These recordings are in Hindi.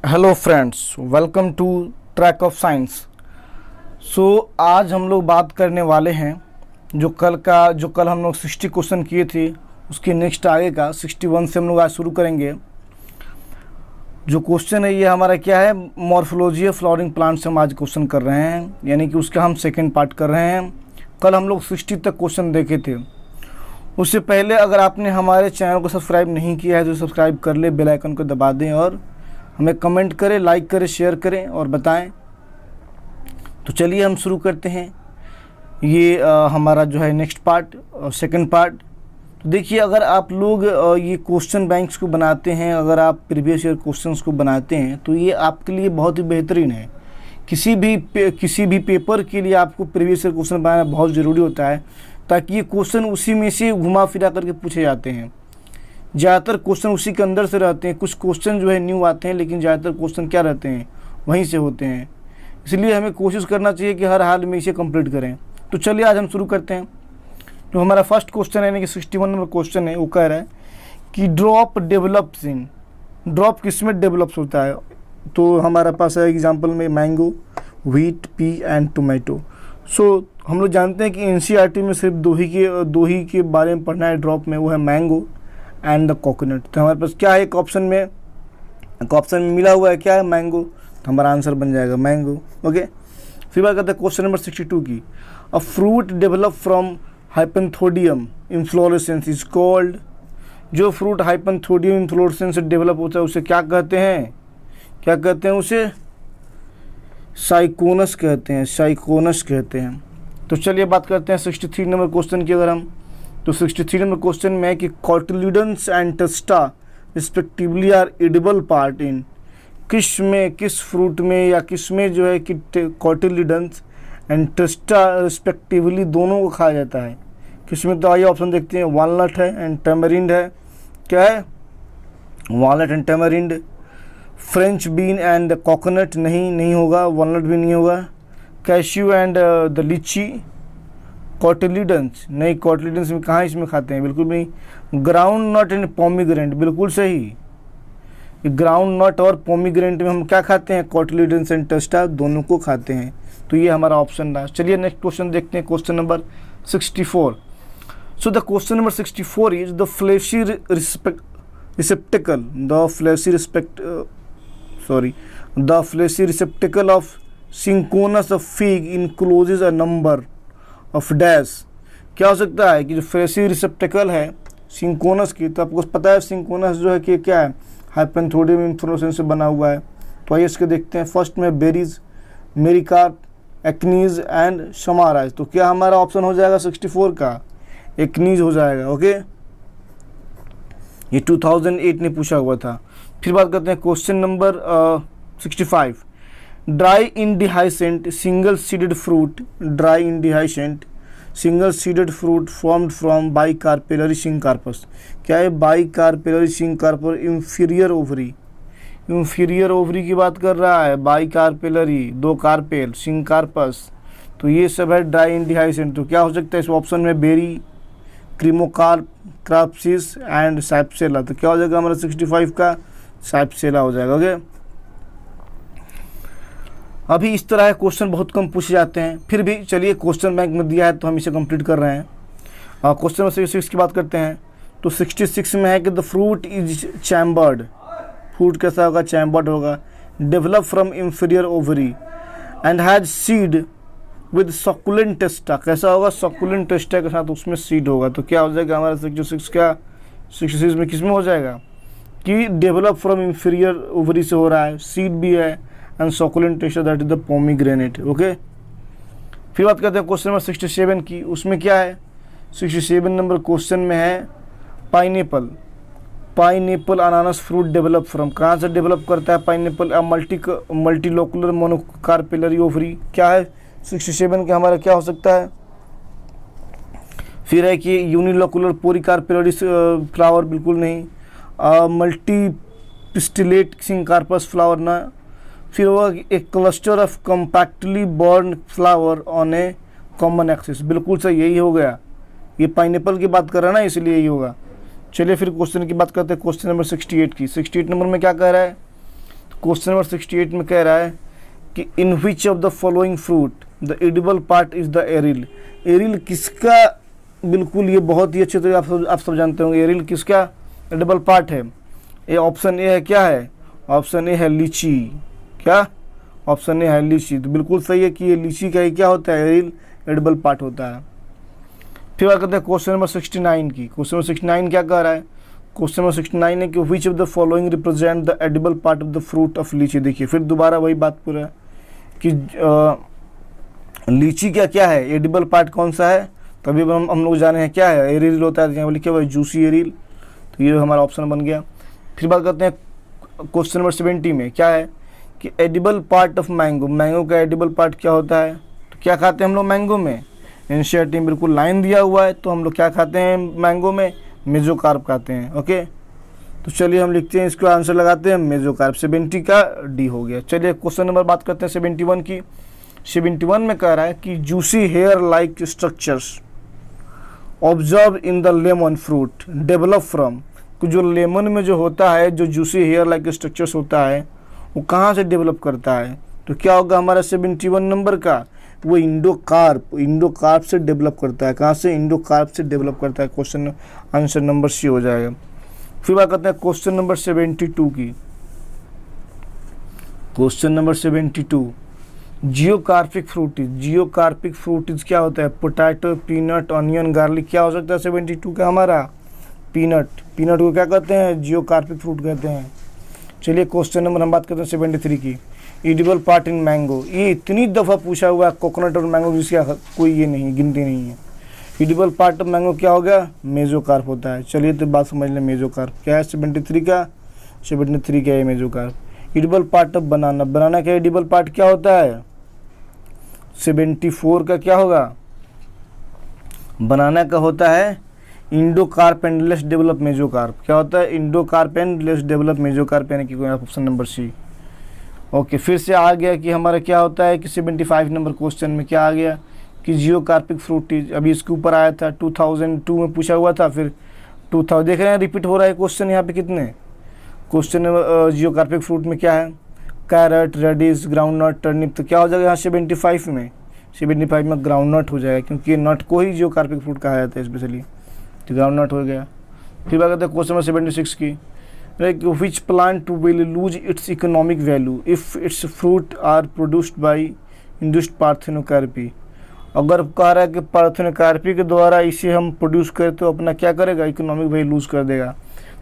Hello friends, welcome to track of science. आज हम लोग बात करने वाले हैं जो कल हम लोग 60 क्वेश्चन किए थे उसके नेक्स्ट आगे का 61 से हम लोग आज शुरू करेंगे। जो क्वेश्चन है ये हमारा क्या है, मॉर्फोलॉजी ऑफ फ्लावरिंग प्लांट से हम आज क्वेश्चन कर रहे हैं, यानी कि उसका हम सेकेंड पार्ट कर रहे हैं। कल हम लोग 60 तक क्वेश्चन देखे थे। उससे पहले अगर आपने हमारे चैनल को सब्सक्राइब नहीं किया है तो सब्सक्राइब कर ले, बेल आइकन को दबा दें और हमें कमेंट करें, लाइक करें, शेयर करें और बताएं। तो चलिए हम शुरू करते हैं। ये हमारा जो है नेक्स्ट पार्ट, सेकंड पार्ट। तो देखिए, अगर आप लोग ये क्वेश्चन बैंक्स को बनाते हैं, अगर आप प्रीवियस ईयर क्वेश्चंस को बनाते हैं तो ये आपके लिए बहुत ही बेहतरीन है। किसी भी पेपर के लिए आपको प्रीवियस ईयर क्वेश्चन बनाना बहुत ज़रूरी होता है, ताकि ये क्वेश्चन उसी में से घुमा फिरा करके पूछे जाते हैं। ज़्यादातर क्वेश्चन उसी के अंदर से रहते हैं। कुछ क्वेश्चन जो है न्यू आते हैं, लेकिन ज़्यादातर क्वेश्चन क्या रहते हैं, वहीं से होते हैं। इसलिए हमें कोशिश करना चाहिए कि हर हाल में इसे कंप्लीट करें। तो चलिए आज हम शुरू करते हैं। तो हमारा फर्स्ट क्वेश्चन है, यानी कि 61 नंबर क्वेश्चन है, वो कह रहा है कि ड्रॉप डेवलप्स इन, ड्रॉप किस में डेवलप्स होता है। तो हमारा पास है एग्जाम्पल में mango, wheat, P and tomato. हम लोग जानते हैं कि एनसीईआरटी में सिर्फ दो ही के बारे में पढ़ना है ड्रॉप में, वो है मैंगो एंड द कोकोनट। तो हमारे पास क्या है, एक ऑप्शन में मिला हुआ है, क्या है, मैंगो। तो हमारा आंसर बन जाएगा मैंगो। ओके, फिर बात करते हैं क्वेश्चन नंबर 62 की। A fruit develop from hypanthodium inflorescence is called. जो फ्रूट हाइपेंथोडियम इन्फ्लोरेसेंस से डेवलप होता है उसे क्या कहते हैं, उसे साइकोनस कहते हैं। तो चलिए बात करते हैं 63 नंबर क्वेश्चन की। अगर हम तो 63 नंबर क्वेश्चन में है कि cotyledons and testa respectively are edible part in. किस फ्रूट में या किस में जो है कि कॉटिलिडन्स एंड टेस्टा रिस्पेक्टिवली दोनों को खाया जाता है। किस में, तो आइए ऑप्शन देखते हैं। वॉलनट है एंड टैमरिंड है। क्या है, walnut and tamarind. French bean and coconut, नहीं होगा, वॉलनट भी नहीं होगा। कैश्यू एंड द लीची। कॉटिलिडन्स, नहीं, कॉटिलिडन्स में कहाँ इसमें खाते हैं, बिल्कुल नहीं। ग्राउंड नट एंड पोमीग्रेनेट, बिल्कुल सही। ग्राउंड नट और पोमीग्रेनेट में हम क्या खाते हैं, कॉटिलिडन्स एंड टेस्टा दोनों को खाते हैं। तो ये हमारा ऑप्शन रहा। चलिए नेक्स्ट क्वेश्चन देखते हैं, question number 64। The question number 64 is the fleshy receptacle of syconus of fig encloses a number of dash. क्या हो सकता है कि जो फ्लैशी रिसेप्टिकल है सिंकोनस की, तो आपको पता है सिंकोनस जो है कि क्या है, हाइपेंथोडियम इन्फ्लोरेसेंस से बना हुआ है। तो आइए इसके देखते हैं। फर्स्ट में बेरीज, मेरिकार्प, एक्नीज एंड शमाराइज। तो क्या हमारा ऑप्शन हो जाएगा 64 का, एक्नीज हो जाएगा। ओके, ये 2008 ने पूछा हुआ था। फिर बात करते हैं question number 65। Dry indehiscent single seeded fruit, formed from bicarpellary syncarpous. क्या है, बाइकार्पेलरी सिंकार्पर इंफीरियर ओवरी की बात कर रहा है। बाइकार्पेलरी, दो कार्पेल, सिंकार्पस, तो ये सब है ड्राई इंडिहाइसेंट। तो क्या हो सकता है इस ऑप्शन में, बेरी, क्रीमोकार्प, क्राप्सिस एंड साइप्सेला। तो क्या हो जाएगा हमारा 65 का, साइप्सेला हो जाएगा। ओके, अभी इस तरह के क्वेश्चन बहुत कम पूछे जाते हैं, फिर भी चलिए क्वेश्चन बैंक में दिया है तो हम इसे कंप्लीट कर रहे हैं। क्वेश्चन नंबर 66 की बात करते हैं। तो 66 में है कि the fruit is chambered. Fruit कैसा होगा, चैम्बर्ड होगा। Develop from inferior ovary and has seed with succulent testa. कैसा होगा, सकुलेंट टेस्टा के साथ उसमें सीड होगा। तो क्या हो जाएगा हमारा 66 का, 66 में किसमें हो जाएगा कि डेवलप फ्रॉम इंफीरियर ओवरी से हो रहा है, सीड भी है and succulent टेस्टा, that is the pomegranate. Okay, फिर बात करते हैं क्वेश्चन नंबर 67 की। उसमें क्या है, 67 नंबर क्वेश्चन में है पाइनएप्पल अनानास फ्रूट डेवलप फ्रॉम। कहाँ से डेवलप करता है पाइनएप्पल, मल्टीलोकुलर मोनोकार्पेलरी ओवरी। क्या है 67 का हमारा, क्या हो सकता है। फिर है कि यूनिलोकुलर पोरिकार्पेलरी फ्लावर, बिल्कुल नहीं। मल्टी पिस्टिलेट सिंकार्पस फ्लावर ना। फिर होगा एक cluster of compactly burn flower on A common axis, बिल्कुल सही, यही हो गया। ये पाइनएप्पल की बात कर रहा है ना, इसलिए यही होगा। चलिए फिर क्वेश्चन की बात करते हैं, क्वेश्चन नंबर 68 की। 68 नंबर में क्या कह रहा है, क्वेश्चन नंबर 68 में कह रहा है कि in which of the following fruit the edible part is the aril. Aril किसका, बिल्कुल ये बहुत ही अच्छे तरह आप सब जानते होंगे एरिल किसका एडिबल पार्ट है। ये ऑप्शन ए है, क्या है, ऑप्शन ए है लीची। क्या, ऑप्शन ए है लीची। तो बिल्कुल सही है कि ये लीची का ही क्या होता है, एरिल एडिबल पार्ट होता है। फिर बात करते हैं क्वेश्चन नंबर 69 की। क्वेश्चन नंबर 69 क्या कह रहा है, क्वेश्चन नंबर 69 है कि विच of the following represent the edible part of the fruit of लीची। देखिए फिर दोबारा वही बात पूरा है कि लीची का क्या है, एडिबल पार्ट कौन सा है। तो अभी हम लोग जाने हैं क्या है, एरिल होता है, यहाँ लिखे हुआ है जूसी एरिल। तो ये हमारा ऑप्शन बन गया। फिर बात करते हैं क्वेश्चन नंबर 70 में क्या है कि edible part of mango. Mango का एडिबल पार्ट क्या होता है, तो क्या खाते हैं हम लोग मैंगो में, एनसीईआरटी में बिल्कुल लाइन दिया हुआ है। तो हम लोग क्या खाते हैं मैंगो में, मेसोकार्प खाते हैं। ओके, तो चलिए हम लिखते हैं, इसको आंसर लगाते हैं मेसोकार्प। 70 का डी हो गया। चलिए क्वेश्चन नंबर बात करते हैं 71 की। 71 में कह रहा है कि juicy hair like structures observe in the lemon fruit develop from. जो लेमन में जो होता है, जो जूसी हेयर लाइक स्ट्रक्चर्स होता है, वो कहाँ से डेवलप करता है। तो क्या होगा हमारा 71 नंबर का, वो इंडोकार्प से डेवलप करता है। कहाँ से, इंडोकार्प से डेवलप करता है। क्वेश्चन आंसर नंबर सी हो जाएगा। फिर बात करते हैं क्वेश्चन नंबर 72 की। क्वेश्चन नंबर 72 जियोकार्पिक फ्रूटिज क्या होता है, पोटैटो, पीनट, ऑनियन, गार्लिक। क्या हो सकता है 72 का हमारा, पीनट को क्या कहते हैं, जियोकार्पिक फ्रूट कहते हैं। चलिए क्वेश्चन नंबर हम बात करते हैं 73 की। एडिबल पार्ट इन मैंगो, ये इतनी दफ़ा पूछा हुआ है कोकोनट और मैंगो जिसका कोई ये नहीं गिनती नहीं है। एडिबल पार्ट ऑफ मैंगो क्या होगा, मेसोकार्प होता है। चलिए तो बात समझ लें, मेसोकार्प क्या है 73 का, 73 का है मेसोकार्प। एडिबल पार्ट ऑफ बनाना का एडिबल पार्ट क्या होता है, 74 का क्या होगा, बनाना का होता है endocarp and less develop mesocarp. क्या होता है, endocarp and less develop mesocarp, यानी कि ऑप्शन नंबर सी। ओके, फिर से आ गया कि हमारा क्या होता है कि 75 नंबर क्वेश्चन में क्या आ गया कि जियोकार्पिक फ्रूटिज। अभी इसके ऊपर आया था 2002 में पूछा हुआ था, फिर 2000 देख रहे हैं रिपीट हो रहा है क्वेश्चन यहाँ पे कितने क्वेश्चन। जियोकार्पिक फ्रूट में क्या है, कैरेट, रेडिश, ग्राउंडनट, टर्निप। तो क्या हो जाएगा यहाँ 75 में, 75 में ग्राउंडनट हो जाएगा, क्योंकि ये नट को ही जियोकार्पिक फ्रूट कहा जाता है स्पेशली। तो ग्राउंडनट हो गया। फिर बात करते हैं क्वेश्चन नंबर 76 की। Which plant will lose its economic value if its fruit are produced by induced parthenocarpy। अगर कह रहा है कि पार्थेनोकार्पी के द्वारा इसे हम प्रोड्यूस करें तो अपना क्या करेगा, इकोनॉमिक वैल्यू लूज कर देगा।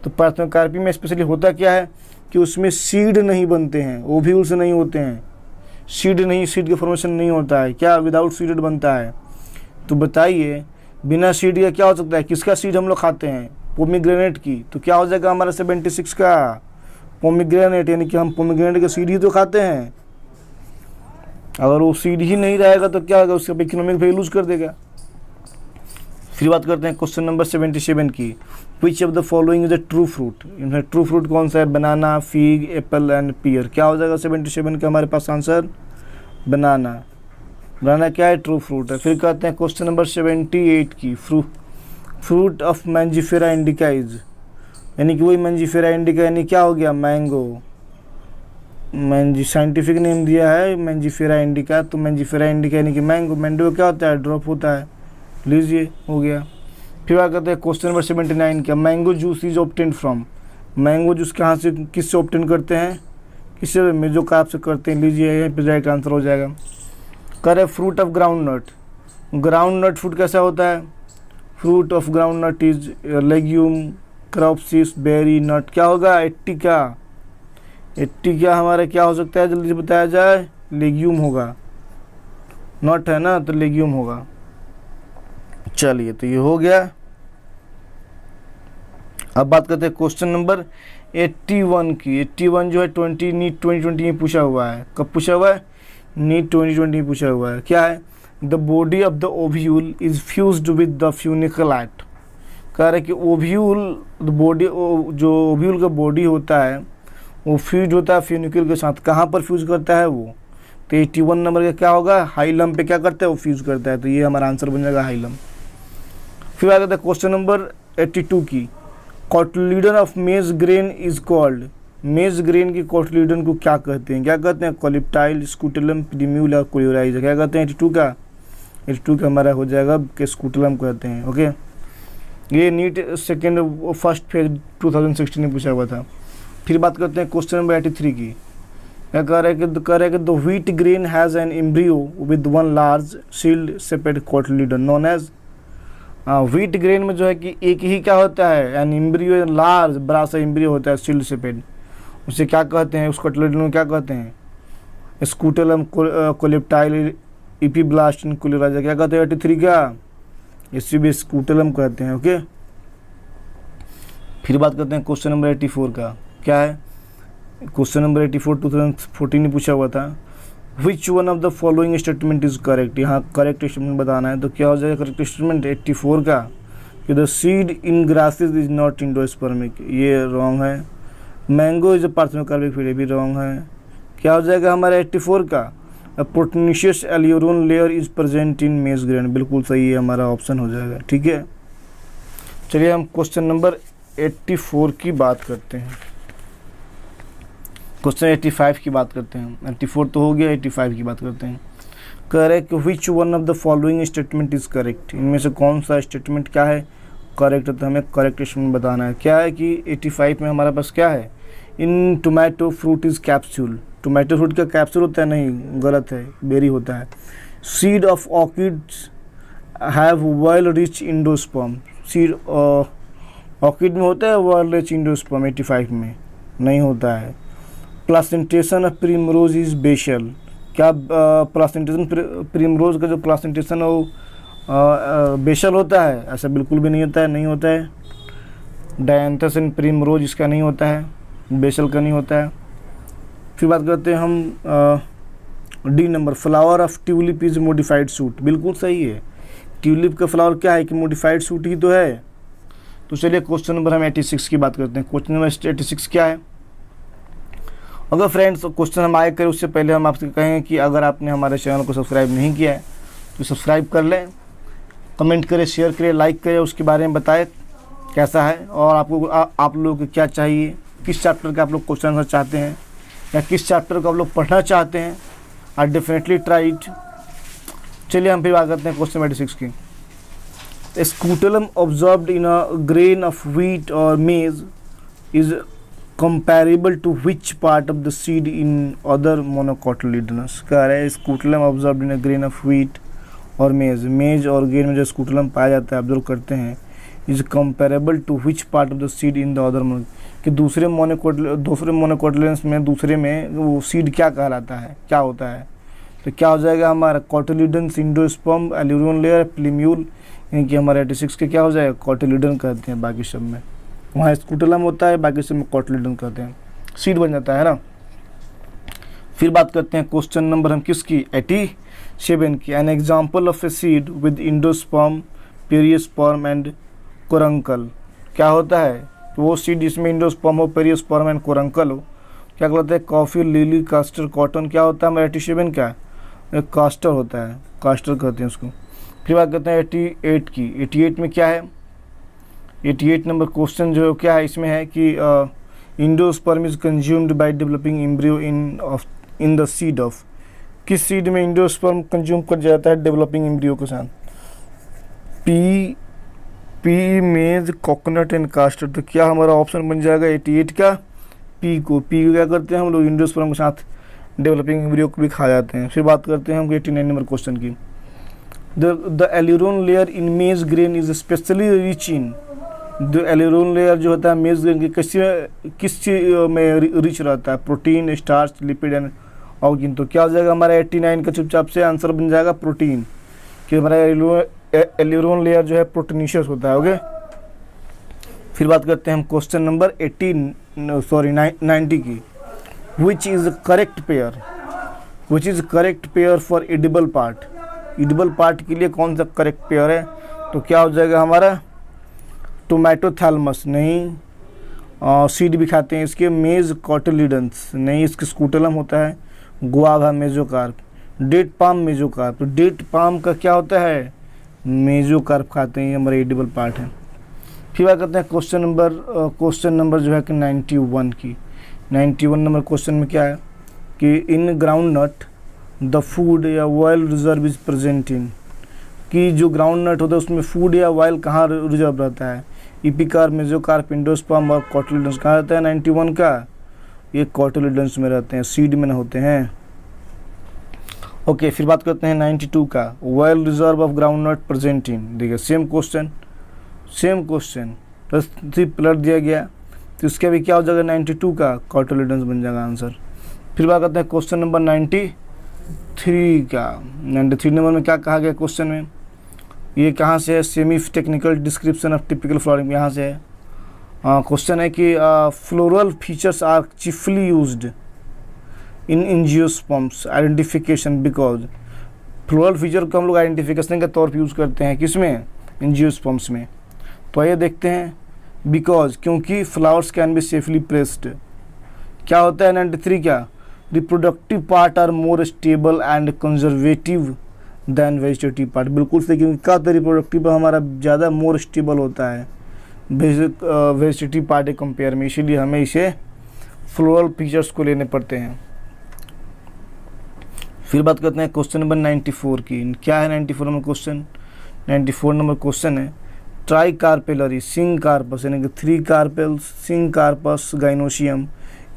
तो पार्थेनोकार्पी में स्पेशली होता क्या है कि उसमें सीड नहीं बनते हैं, ओव्यूल्स नहीं होते हैं, सीड का फॉर्मेशन नहीं होता है, क्या विदाउट सीड बनता है। तो बताइए बिना सीड का क्या हो सकता है, किसका सीड हम लोग खाते हैं, पोमीग्रेनेट की। तो क्या हो जाएगा हमारा 76 का, पोमीग्रेनेट, यानी कि हम पोमीग्रेनेट का सीड ही तो खाते हैं। अगर वो सीड ही नहीं रहेगा तो क्या होगा, उसका इकोनॉमिक वैल्यू लूज कर देगा। फिर बात करते हैं क्वेश्चन नंबर 77 की। विच of the following is a true fruit. इनमें ट्रू फ्रूट कौन सा है, बनाना, फिग, एप्पल एंड पियर। क्या हो जाएगा 77 का हमारे पास आंसर, बनाना क्या है, ट्रू फ्रूट है। फिर कहते हैं क्वेश्चन नंबर 78 की। Fruit of Mangifera indica is, यानी कि वही मैंजीफेरा इंडिका, यानी क्या हो गया, मैंगो। साइंटिफिक नेम दिया है मैंजीफेरा इंडिका, तो मैंजीफेरा इंडिका यानी कि मैंगो क्या होता है, ड्रॉप होता है। लीजिए हो गया। फिर बात करते हैं क्वेश्चन नंबर 79 का। Mango juice is obtain from. Mango juice कहाँ से, किससे ऑब्टेन करते हैं, किससे, मेसोकार्प से करते हैं। लीजिए यहाँ पे राइट आंसर हो जाएगा। करे fruit of ground nut fruit कैसा होता है, fruit of ground nut is legume, caryopsis, berry, nut. क्या होगा, 80 क्या हमारा क्या हो सकता है, जल्दी से बताया जाए, लेग्यूम होगा। नट है ना, तो लेग्यूम होगा। चलिए तो ये हो गया। अब बात करते हैं क्वेश्चन नंबर 81 की। 81 जो है नीट 2020 में पूछा हुआ है। कब पूछा हुआ है, नीट 2020 में पूछा हुआ है। क्या है, the body of the ovule is fused with the funicle. कह रहे कि ओव्यूल बॉडी, जो ओव्यूल का बॉडी होता है वो फ्यूज होता है फ्यूनिकल के साथ। कहाँ पर फ्यूज करता है वो, तो 81 नंबर का क्या होगा, हाइलम पे क्या करता है, वो फ्यूज करता है। तो ये हमारा आंसर बन जाएगा हाइलम। फिर आ जाता है क्वेश्चन नंबर 82 की। कॉटलीडन ऑफ मेज ग्रेन इज कॉल्ड। मेज ग्रेन की कोटिलीडन को क्या कहते हैं? क्या कहते हैं? कॉलिप्टाइल, स्कूटेलम, प्रीम्यूल और कोलियोराइज। क्या कहते हैं? 82 का 82 का हमारा हो जाएगा कि स्कूटेलम कहते हैं। ओके, ये नीट सेकेंड फर्स्ट फेज 2016 में पूछा हुआ था। फिर बात करते हैं क्वेश्चन नंबर 83 की। क्या कह रहा है कि the wheat grain has an embryo with one large shield shaped cotyledon known as. Wheat grain में जो है कि एक ही क्या होता है? एन एम्ब्रियो, लार्ज बड़ा सा एम्ब्रियो होता है सील्ड सेपरेट। उसे क्या कहते हैं? उस कोटिलीडन में क्या कहते हैं? Scutellum, coleoptile, epiblast, coleorhiza. क्या कहते हैं 83 का? इसी भी स्कूटेलम कहते हैं। ओके, फिर बात करते हैं क्वेश्चन नंबर 84 का। क्या है क्वेश्चन नंबर 84? 2014 में पूछा हुआ था। Which one of the following statement is correct? यहाँ करेक्ट स्टेटमेंट बताना है। तो क्या हो जाएगा करेक्ट स्टेटमेंट 84 का? कि the seed in grasses is not endospermic, ये रॉन्ग है। Mango is a parthenocarpic feed, भी रॉन्ग है। क्या हो जाएगा हमारा 84 का? Proteinaceous aleurone layer is present in maize grain, बिल्कुल सही है, हमारा ऑप्शन हो जाएगा। ठीक है, चलिए हम क्वेश्चन नंबर 84 की बात करते हैं। क्वेश्चन 85 की बात करते हैं। 84 तो हो गया, 85 की बात करते हैं। Correct which one of the following statement is correct? इनमें से कौन सा स्टेटमेंट क्या है करेक्ट? तो हमें करेक्ट स्टेटमेंट बताना है। क्या है कि 85 में हमारे पास क्या है? In tomato fruit is capsule, tomato fruit का कैप्सूल होता है? नहीं, गलत है, बेरी होता है। Seed of orchids have well rich endosperm, seed orchid में होता है वेल रिच इंडोस्पर्म? 85 में नहीं होता है। प्लासेंटेशन ऑफ प्रिमरोज इज बेशल, क्या प्लासेंटेशन प्रिमरोज का जो प्लासेंटेशन है वो बेशल होता है? ऐसा बिल्कुल भी नहीं होता है, नहीं होता है। डायंथस एंड प्रिमरोज इसका नहीं होता है, बेशल का नहीं होता है। फिर बात करते हैं हम D number, flower of tulip is modified suit, बिल्कुल सही है। ट्यूलिप का फ्लावर क्या है कि मॉडिफाइड सूट ही तो है। तो चलिए क्वेश्चन नंबर हम 86 की बात करते हैं। क्वेश्चन नंबर 86 क्या है? अगर फ्रेंड्स क्वेश्चन हम आगे करें उससे पहले हम आपसे कहेंगे कि अगर आपने हमारे चैनल को सब्सक्राइब नहीं किया है तो सब्सक्राइब कर लें, कमेंट करें, शेयर करें, लाइक करें, उसके बारे में बताएं कैसा है और आपको आप लोगों को क्या चाहिए, किस चैप्टर का आप लोग क्वेश्चन आंसर चाहते हैं या किस चैप्टर को आप लोग पढ़ना चाहते हैं। I definitely try it. चलिए हम फिर बात करते हैं क्वेश्चन 86 की। Scutellum observed in a grain of wheat और मेज is comparable to which part of the seed in other monocotyledonous? कह रहे हैं scutellum observe in a grain of wheat और मेज और ग्रेन में जो स्कूटेलम पाया जाता है, ऑब्जर्व करते हैं, is comparable to which part of the seed in the other, कि दूसरे मोनोकोटिलेडोनस में दूसरे में वो सीड क्या कहलाता है, क्या होता है? तो क्या हो जाएगा हमारा? कोटिलीडन, इंडोस्पर्म, एल्यूरोन लेयर, प्लीम्यूल, यानी कि हमारे 86 के क्या हो जाएगा? कोटिलीडन कहते हैं। बाकी सब में वहाँ स्कूटेलम होता है, बाकी सब में कोटिलीडन कहते हैं, सीड बन जाता है ना। फिर बात करते हैं क्वेश्चन नंबर हम किसकी? 87 की। An example of a seed with endosperm, perisperm and caruncle, क्या होता है? तो वो सीड जिसमें इंडोस्पर्म हो, पेरियोस्पर्म एंड कोरंकल हो, क्या कहलाता है? Coffee, lily, castor, cotton. क्या होता है हमारा 87 का? एक कास्टर होता है, कास्टर कहते हैं उसको। फिर बात करते हैं 88 की। 88 में क्या है? 88 नंबर क्वेश्चन जो क्या है इसमें है कि endosperm is consumed by developing embryo in the seed of, किस सीड में इंडोस्पर्म कंज्यूम कर जाता है डेवलपिंग एम्ब्रियो के साथ? पी, मेज, कोकोनट एंड कास्टर। तो क्या हमारा ऑप्शन बन जाएगा 88 का? पी को क्या करते हैं हम लोग? इंडोस्पर्म के साथ डेवलपिंग एम्ब्रियो को भी खा जाते हैं। फिर बात करते हैं हम 89 नंबर क्वेश्चन की। The aleurone layer in maize grain is specially rich in, जो एल्यूरोन लेयर जो होता है मेज ग्रेन की किस चीज में रिच रहता है? Protein, starch, lipid and organ. तो क्या हो जाएगा हमारा 89 का? चुपचाप से आंसर बन जाएगा प्रोटीन, कि हमारा एल्यूरोन लेयर जो है प्रोटीनिशियस होता है। ओके, फिर बात करते हैं हम क्वेश्चन नंबर 90 की। Which is correct pair for edible part? Edible part के लिए कौन सा करेक्ट पेयर है? तो क्या हो जाएगा हमारा? टोमेटो थैलमस नहीं, सीड भी खाते हैं इसके। मेज कोटिलीडन्स नहीं, इसके स्कूटेलम होता है। Guava mesocarp, date palm mesocarp. तो डेट पाम का क्या होता है? मेजोकार्प खाते हैं, ये हमारे एडिबल पार्ट है। फिर बात करते हैं क्वेश्चन नंबर जो है कि 91 की। 91 नंबर क्वेश्चन में क्या है कि in ground nut the food या oil reserve is present in, कि जो ग्राउंड नट होता है उसमें फूड या ऑयल कहाँ रिजर्व रहता है, इपिकार, मेसोकार्प, एंडोस्पर्म और कॉटिलिडन्स कहाँ रहता है 91 का, ये कॉटिलिडन्स में रहते हैं, सीड में होते हैं। ओके, फिर बात करते हैं 92 का, oil reserve of ground nut present in, देखिए सेम क्वेश्चन बस 3 पलट दिया गया, तो इसका भी क्या हो जाएगा 92 का कॉटिलिडन्स बन जाएगा आंसर। फिर बात करते हैं क्वेश्चन नंबर 93 का। 93 नंबर में क्या कहा गया क्वेश्चन में, ये कहाँ से है, semi technical description of typical flowering, यहाँ से है। क्वेश्चन है कि floral features are chiefly used in angiosperms identification because, floral feature को हम लोग आइडेंटिफिकेशन के तौर पर यूज़ करते हैं किसमें, एंजियोस्पर्म्स में। तो आइए देखते हैं, बिकॉज क्योंकि flowers can be safely pressed, क्या होता है 93 क्या, reproductive part are more stable and conservative than vegetative part, बिल्कुल सही, क्योंकि क्या होता है रिप्रोडक्टिव हमारा ज़्यादा मोर स्टेबल होता है वेजिटेटिव पार्ट के कंपेयर में, इसीलिए हमें इसे फ्लोरल फीचर्स को लेने पड़ते हैं। फिर बात करते हैं क्वेश्चन नंबर 94 की, क्या है 94 नंबर क्वेश्चन, 94 नंबर क्वेश्चन है ट्राई कार्पेलरी सिंग कार्पस, यानी कि 3 carpels syncarpous gynoecium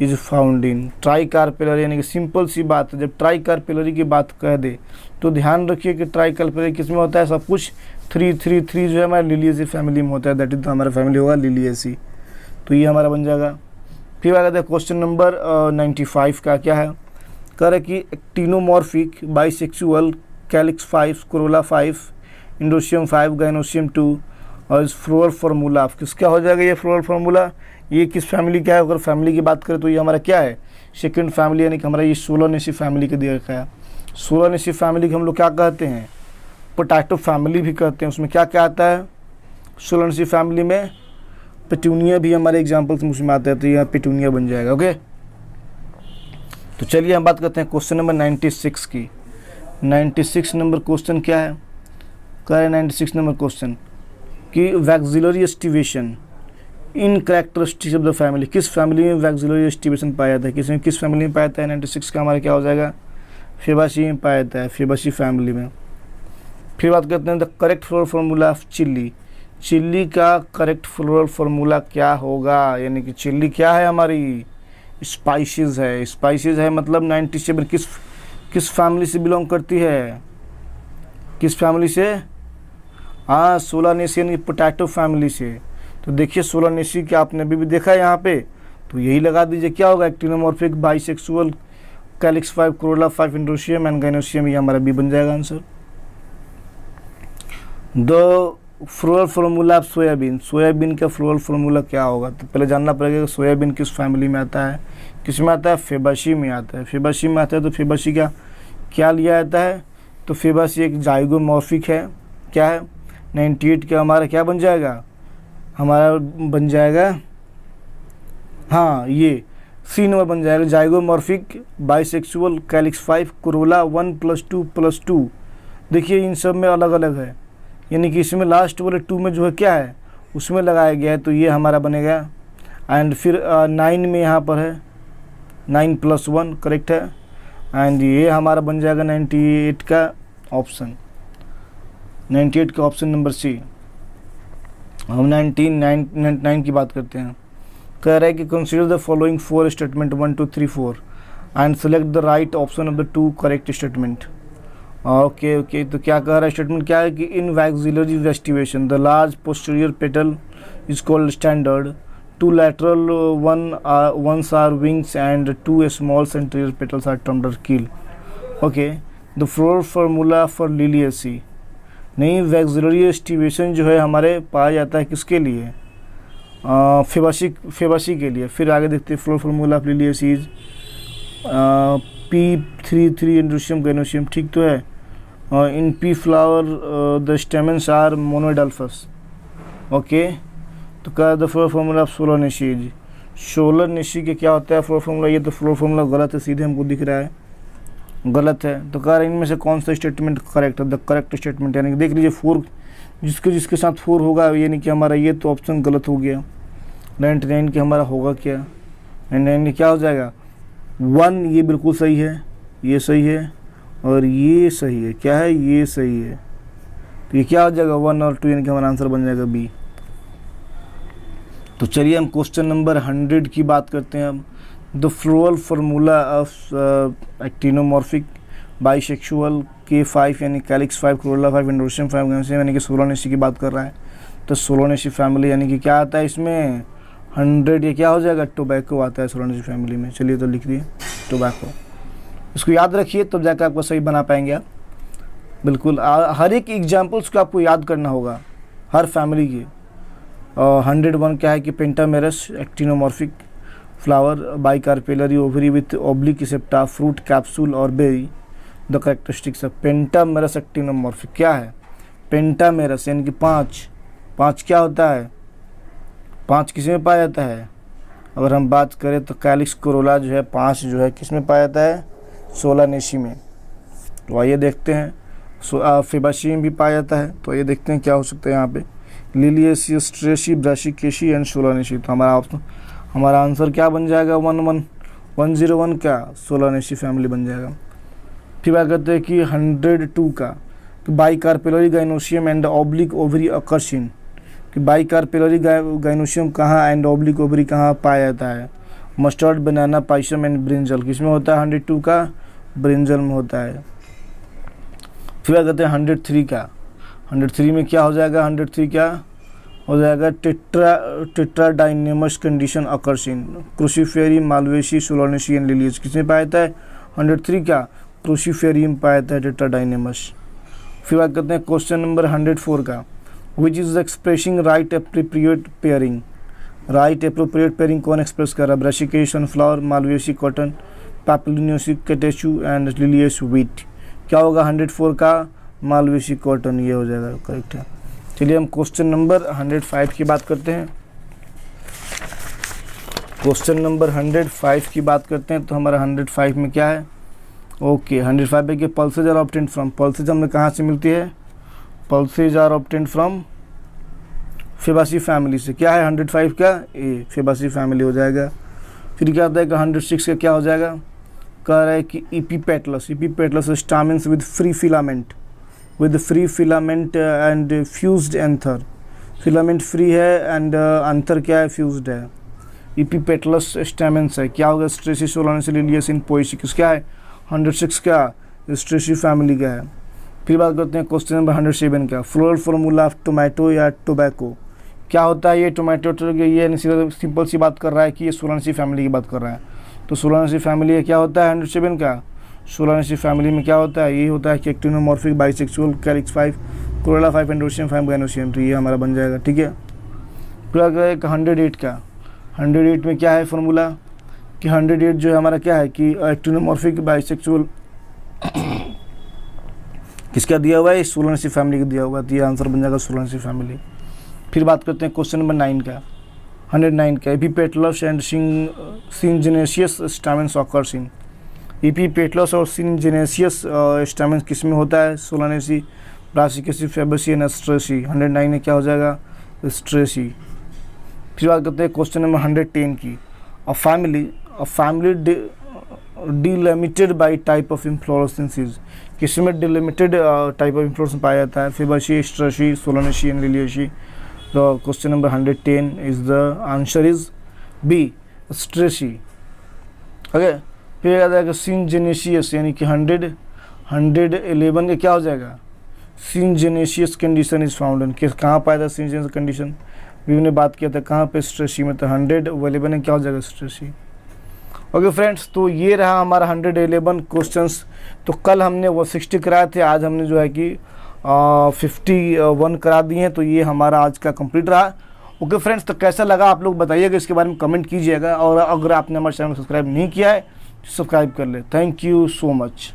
is found in, tricarpellary, यानी कि सिंपल सी बात है, जब ट्राई कार्पेलरी की बात कह दे तो ध्यान रखिए कि ट्राई कार्पेलरी किस में होता है, सब कुछ 3 जो है हमारे लिलिएसी फैमिली में होता है, दैट इज तो हमारा फैमिली होगा लिलिएसी, तो ये हमारा बन जाएगा। फिर आ जाता है क्वेश्चन नंबर 95 का, क्या है, कह रहे कि actinomorphic bisexual calyx 5 corolla 5 इंडोशियम 5 gynoecium 2 और इस फ्लोरल फार्मूला किसका हो जाएगा, ये फ्लोरल फार्मूला ये किस फैमिली का है, अगर फैमिली की बात करें तो ये हमारा क्या है, सेकंड फैमिली, यानी कि हमारा ये सोलानेसी फैमिली का दिया गया है। सोलानेसी फैमिली को हम लोग क्या कहते हैं, पोटैटो फैमिली भी कहते हैं। उसमें क्या क्या आता है सोलानेसी फैमिली में, पेटूनिया भी हमारे एग्जाम्पल्स में उसमें आते हैं, तो यहाँ पेटूनिया बन जाएगा। ओके, तो चलिए हम बात करते हैं क्वेश्चन नंबर 96 की। 96 नंबर क्वेश्चन क्या है, कह रहे 96 नंबर क्वेश्चन कि vexillary aestivation in characteristics of the family, किस फैमिली में वैक्सिलरी एस्टिवेशन पाया जाता है, किस फैमिली में पाया जाता है 96 का हमारा क्या हो जाएगा, फेबासी में पाया जाता है, फेबासी फैमिली में। फिर बात करते हैं the correct floral formula of chilli, chilli का करेक्ट फ्लोरल फार्मूला क्या होगा, यानी कि चिल्ली क्या है हमारी, स्पाइसेस है, स्पाइसेस है मतलब 97 किस फैमिली से बिलोंग करती है, किस फैमिली से, हाँ सोलानेसी यानी पोटैटो फैमिली से। तो देखिए सोलानेसी क्या आपने अभी भी देखा है यहाँ पे, तो यही लगा दीजिए क्या होगा, actinomorphic bisexual calyx 5 corolla 5 androecium and gynoecium, ये हमारा बी बन जाएगा answer. The floral formula of soyabean, soyabean का फ्लोरल फार्मूला क्या होगा, तो पहले जानना पड़ेगा कि सोयाबीन किस फैमिली में आता है, किस में आता है, फेबासी में आता है, फेबासी में आता है। तो फेबासी का क्या लिया जाता है, तो फेबासी एक जाइगोमॉर्फिक है, क्या है 98 का हमारा क्या बन जाएगा, हमारा बन जाएगा, हाँ ये सी नंबर बन जाएगा, जाइगोमॉर्फिक बाइसेक्सुअल कैलिक्स 5 कोरोला 1+2+2। देखिए इन सब में अलग अलग है, यानी कि इसमें लास्ट वाले 2 में जो है क्या है उसमें लगाया गया है, तो ये हमारा बनेगा। एंड फिर 9 में यहाँ पर है 9+1 करेक्ट है, एंड ये हमारा बन जाएगा 98 का ऑप्शन, 98 का ऑप्शन नंबर सी। हम 99 की बात करते हैं, कह रहा है कि consider the following 4 statement 1 2 3 4 and select the right option of the 2 correct statement. Okay, तो क्या कह रहा है स्टेटमेंट क्या है कि in vexillary aestivation the large posterior petal is called standard, 2 lateral ones are wings and 2 small anterior petals are termed keel। Okay, the floral formula for Liliaceae, नहीं वैक्सिलरी एस्टिवेशन जो है हमारे पाया जाता है किसके लिए, फेबासी के लिए। फिर आगे देखते हैं floral formula of Liliaceae is P33 androecium gynoecium, ठीक तो है। In pea flower the stamens are monadelphous. Okay, तो क्या the floral formula of Solanaceae is, Solanaceae के क्या होता है फ्लोरल फार्मूला, ये तो फ्लोरल फार्मूला गलत है, सीधे हमको दिख रहा है गलत है। तो कह रहे इनमें से कौन सा स्टेटमेंट करेक्ट है, द करेक्ट स्टेटमेंट, यानी कि देख लीजिए 4 जिसके साथ 4 होगा, यानी कि हमारा ये तो ऑप्शन गलत हो गया। 99 के हमारा होगा क्या, एंड क्या हो जाएगा 1, ये बिल्कुल सही है, ये सही है और ये सही है। क्या है, ये सही है। तो ये क्या हो जाएगा 1 और 2, यानी कि हमारा आंसर बन जाएगा बी। तो चलिए हम क्वेश्चन नंबर 100 की बात करते हैं अब। The floral formula of actinomorphic bisexual K5 यानी कैलिक्स 5, कोरोला 5, एंडोसियम 5 यानी कि सोलानेसी की बात कर रहा है। तो सोलानेसी फैमिली यानी कि क्या आता है इसमें 100, ये क्या हो जाएगा टोबैको आता है सोलानेसी फैमिली में। चलिए तो लिख दिए टोबैको, इसको याद रखिए तब जाकर आपको सही बना पाएंगे आप। बिल्कुल हर एक एग्जाम्पल्स को आपको याद करना होगा हर फैमिली की। 101 क्या है कि pentamerous actinomorphic flower bicarpellary ovary with oblique septa fruit capsule और berry. The characteristics of pentamerous actinomorphic क्या है, पेंटामेरस यानी कि 5 क्या होता है, 5 किस में पाया जाता है। अगर हम बात करें तो कैलिक्स कोरोला जो है 5 जो है किस में पाया जाता है, सोलानेसी में। तो आइए देखते हैं फेबासी में भी पाया जाता है। तो ये देखते हैं क्या हो सकता है यहाँ पे, Liliaceae, Strachey, Brassicaceae and Solanaceae. तो हमारा आंसर क्या बन जाएगा 101 का सोलानेसी फैमिली बन जाएगा। फिर बात करते हैं कि 102 का बाइकार्पेलरी गाइनोसियम एंड ऑब्लिक ओवरी अकर्सिन। कि बाइकार्पेलरी गाइनोसियम कहाँ एंड ऑब्लिक ओवरी कहाँ पाया जाता है, mustard, banana, Pisum and brinjal किसमें होता है, 102 का ब्रिंजल में होता है। फिर बात करते हैं 103 का। 103 में क्या हो जाएगा, 103 क्या हो जाएगा, tetradynamous condition occurs in, Cruciferae, Malvaceae, Solanaceae and Liliaceae किसमें पाया जाता है, 103 का क्रूसीफेरी में पाया जाता है टेट्राडाइनेमस। फिर बात करते हैं क्वेश्चन नंबर 104 का, which is expressing right appropriate pairing. Right appropriate pairing कौन एक्सप्रेस कर रहा है, Brassicaceae sunflower, Malvaceae cotton, Papilionaceae catechu and Liliaceae wheat. क्या होगा 104 का, मालवेसी कॉटन, ये हो जाएगा करेक्ट है। चलिए हम क्वेश्चन नंबर 105 की बात करते हैं। क्वेश्चन नंबर 105 की बात करते हैं। तो हमारा 105 में क्या है, ओके 105 है कि pulses are obtained from, pulses हमें कहाँ से मिलती है, pulses are obtained from Fabaceae family से। क्या है 105 का, ए फेबासी फैमिली हो जाएगा। फिर क्या होता है कि 106 का क्या हो जाएगा, कह रहा है कि epipetalous stamens with free filament and fused anther. Filament free है एंड एंथर क्या है, फ्यूज्ड है। इपीपेटलस स्टामेंस है, क्या होगा, स्ट्रेसी, सोलानेसी, लिलियस इन पोएसिकस। क्या है 106 का, स्ट्रेसी फैमिली का है। फिर बात करते हैं क्वेश्चन नंबर 107 का, फ्लोरल फार्मूला ऑफ टोमेटो या टोबैको। क्या होता है ये टोमेटो, ये सिंपल सी बात कर रहा है कि ये सोलानेसी फैमिली की बात कर रहा है। तो सोलानेसी फैमिली क्या होता है 107 का, सोलानेसी फैमिली में क्या होता है, ये होता है कि actinomorphic bisexual calyx 5, corolla 5, एंडोसियम 5, gynoecium. तो ये हमारा बन जाएगा, ठीक है। फिर अगर 108 का, 108 में क्या है फॉर्मूला कि 108 जो है हमारा क्या है कि एक्टिनोमॉर्फिक बाइसेक्सुअल किसका दिया हुआ है, सोलानेसी फैमिली का दिया हुआ है। तो ये आंसर बन जाएगा सोलानेसी फैमिली। फिर बात करते हैं क्वेश्चन नंबर 9 का, 109 का, epipetalous and syngenesious stamens occurs in. Epipetalous और सिंजेनेसियस स्टामेंस किस में होता है, Solanaceae, Brassicaceae, Fabaceae and Asteraceae. 109 में क्या हो जाएगा, स्ट्रेसी। फिर बात करते हैं क्वेश्चन नंबर 110 की, a family delimited by type of inflorescences. किसमें डिलिमिटेड टाइप ऑफ इन्फ्लोरेसेंस पाया जाता है, Fabaceae, Asteraceae, Solanaceae and Liliaceae. तो question number 110 is the answer is B, Asteraceae. Okay. फिर आ जाएगा सिंजेनेसियस यानी कि 111 का क्या हो जाएगा, सिंजेनेसियस कंडीशन इज फाउंड इन, कहाँ पाया था सिंजेनेसियस कंडीशन, भी हमने बात किया था कहाँ पे, स्ट्रेसी में। तो 111 में क्या हो जाएगा, स्ट्रेसी। ओके फ्रेंड्स, तो ये रहा हमारा 111 क्वेश्चंस। तो कल हमने वो 60 कराए थे, आज हमने जो है कि 51 करा दिए हैं। तो ये हमारा आज का कंप्लीट रहा। ओके फ्रेंड्स, तो कैसा लगा आप लोग बताइएगा, इसके बारे में कमेंट कीजिएगा। और अगर आपने हमारे चैनल को सब्सक्राइब नहीं किया है तो सब्सक्राइब कर ले। Thank you so much.